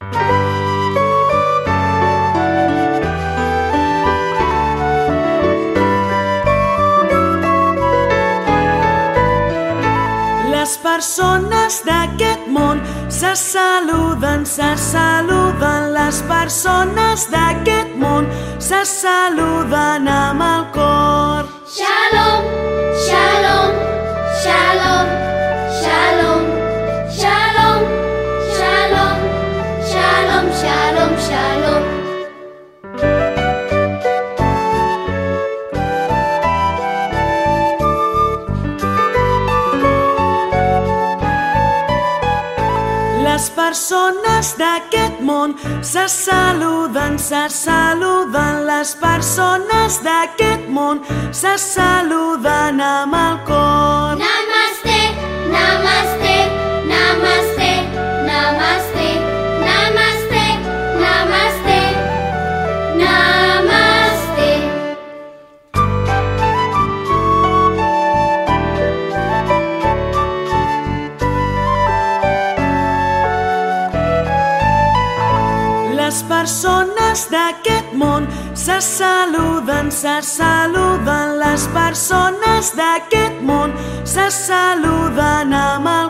Les persones d'aquest món se saluden, les persones d'aquest món se saluden amb el cor. Shalom, shalom, shalom, shalom, shalom, shalom, shalom, shalom, shalom. Les persones d'aquest món se saluden, les persones d'aquest món se saluden amb el cor. Namaste, namaste, namaste, namaste, namaste, namaste, namaste. Les persones d'aquest món se saluden, les persones d'aquest món se saluden amb el